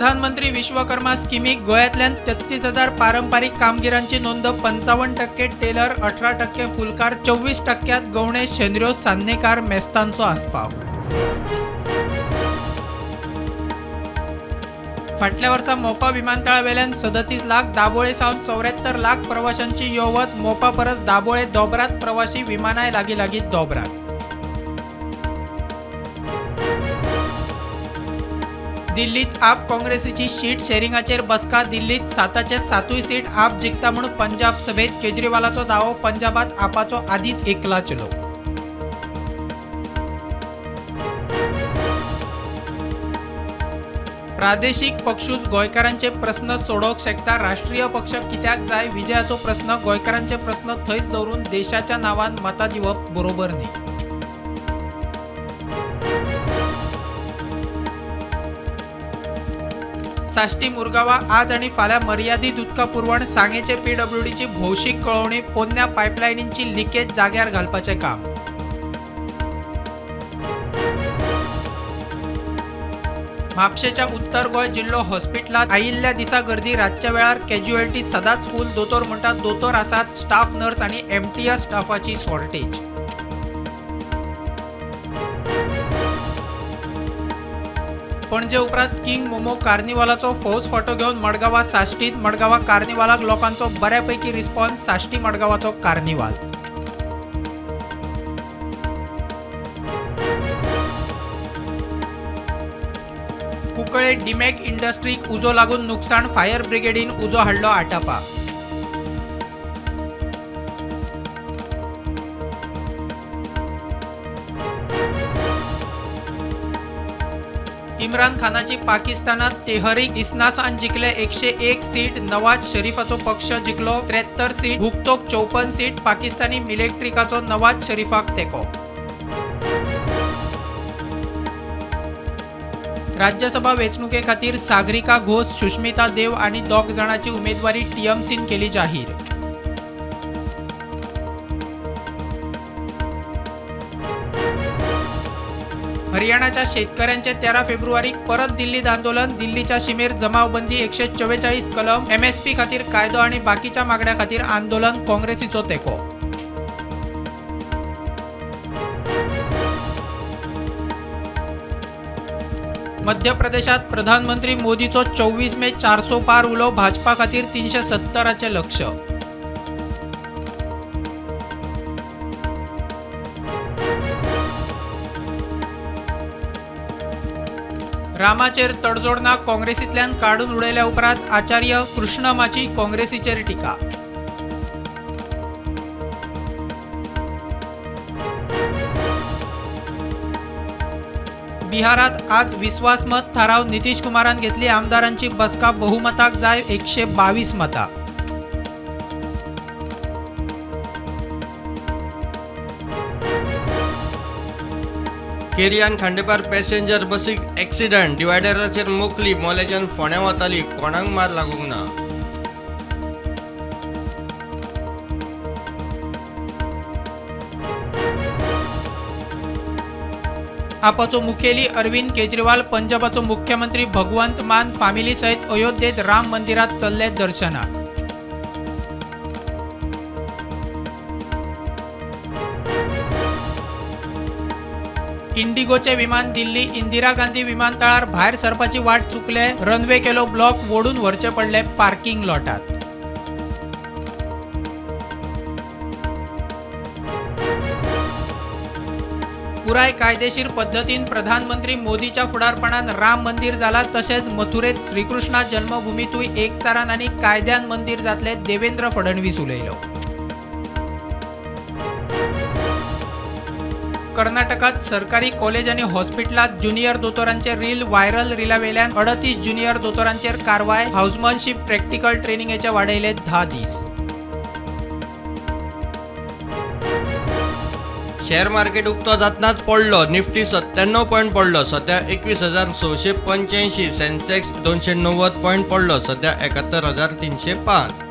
प्रधानमंत्री विश्वकर्मा स्किमीक गोंयांतल्यान 33,000 पारंपारीक कामगिरांची नोंद 55% टेलर, 18% फुलकार, 24% गवणे, शेंद्र्यो, सान्नेकार, मेस्तांचो आस्पाव. फाटल्या वर्सा मोपा विमानतळावेल्यान 37 लाख, दाबोळे सावन 74 लाख प्रवाशांची यो वच. मोपा परस दाबोळे दोबरात प्रवासी विमानाय लागीं दोबरात. दिल्लीत आप काँग्रेसीची शीट शेअरिंगाचेर बसका. दिल्लीत 7चे 7 सीट आप जिखता म्हूण पंजाब सभेत केजरीवालाचो दावो. पंजाबात आपाचो आदींच एकला चलो. प्रादेशीक पक्षूच गोंयकारांचे प्रस्न सोडोवंक शकता. राष्ट्रीय पक्ष कित्याक जाय? विजयाचो प्रस्न. गोंयकारांचे प्रस्न थंयच दवरून देशाच्या नांवान मतां दिवप बरोबर न्ही. साश्टी मुरगांवां आज आनी फाल्यां मर्यादीत उदका पुरवण. सांगेचे पीडब्ल्यूडीची भौशीक कळवणी. पोरन्या पायपलायनींची लिकेज जाग्यार घालपाचें काम. म्हापशेच्या उत्तर गोंय जिल्लो हॉस्पिटलांत आयिल्ल्या दिसा गर्दी. रातच्या वेळार कॅज्युएलिटी सदांच फूल. दोतोर म्हणटात दोतोर आसात, स्टाफ नर्स आनी एमटीएस स्टाफाची शॉर्टेज. पणजे उपरांत किंग मोमो कार्निवालाचो फौज फोटो घेवन मडगांवां साश्टीत. मडगांवां कार्निवालाक लोकांचो बऱ्यापैकी रिस्पॉन्स. साश्टी मडगांवाचो कार्निवाल. कुंकळे डिमॅक इंडस्ट्रीक उजो लागून नुकसाण. फायर ब्रिगेडीन उजो हाडलो आटापा. इम्रान खानाची पाकिस्तानात तेहरीक इस्नासान जिखले 101 सीट. नवाज शरीफाचो पक्ष जिखलो 73 सीट. भुक्तोक 54 सीट. पाकिस्तानी मिलिट्रिकाचो नवाज शरीफाक तेको. राज्यसभा वेंचणुके खातीर सागरिका घोष, सुष्मिता देव आनी 2 जाणांची उमेदवारी टीएमसीन केली जाहीर. हरियाणाच्या शेतकऱ्यांचे 13 फेब्रुवारीक परत दिल्लीत आंदोलन. दिल्लीच्या शिमेर जमावबंदी. 144 कलम. एमएसपी खातीर कायदो आनी बाकीच्या मागण्या खातीर आंदोलन. काँग्रेसीचो तेको. मध्य प्रदेशात प्रधानमंत्री मोदीचो 24 मे 400 पार उलो. भाजपा खातीर 370चे लक्ष. रामाचेर तडजोड ना. काँग्रेसींतल्यान काडून उडयल्या उपरांत आचार्य कृष्णमाची काँग्रेसीचेर टिका. बिहारात आज विश्वासमत थाराव. नितीश कुमारान घेतली आमदारांची बसका. बहुमताक जाय 122 मतां. केरियान खांडेपार पॅसेंजर बसीक ॲक्सिडंट. डिवायडराचेर मोखली. मोल्याच्यान फोंड्या वताली. कोणाक मार लागूंक ना. आपाचो मुखेली अरविंद केजरीवाल. पंजाबाचो मुख्यमंत्री भगवंत मान फामिली सयत अयोध्येत राम मंदिरात चल्ले दर्शनाक. इंडिगोचे विमान दिल्ली इंदिरा गांधी विमानतळार भायर सरपाची वाट चुकले. रनवे केलो ब्लॉक. वोडून व्हरचे पडले पार्किंग लॉटात. पुराय कायदेशीर पद्धतीन प्रधानमंत्री मोदीच्या फुडारपणान राम मंदिर जाला. तशेंच मथुरेत श्रीकृष्णा जन्मभूमीतूय एकचारान आनी कायद्यान मंदिर जातले. देवेंद्र फडणवीस उलयलो. कर्नाटकात सरकारी कॉलेज आनी हॉस्पिटलात ज्युनियर दोतोरांचे रील व्हायरल. रिलावेल्यान 38 ज्युनियर दोतोरांचेर कारवाय. हाऊसमनशीप प्रॅक्टिकल ट्रेनिंगेचे वाडयले 10 दीस. शेअर मार्केट उक्तो जातनाच पडलो. निफ्टी 97 पॉयंट पडलो. सध्या 21,685. सेन्सेक्स 290 पॉयंट पडलो. सध्या 71,305.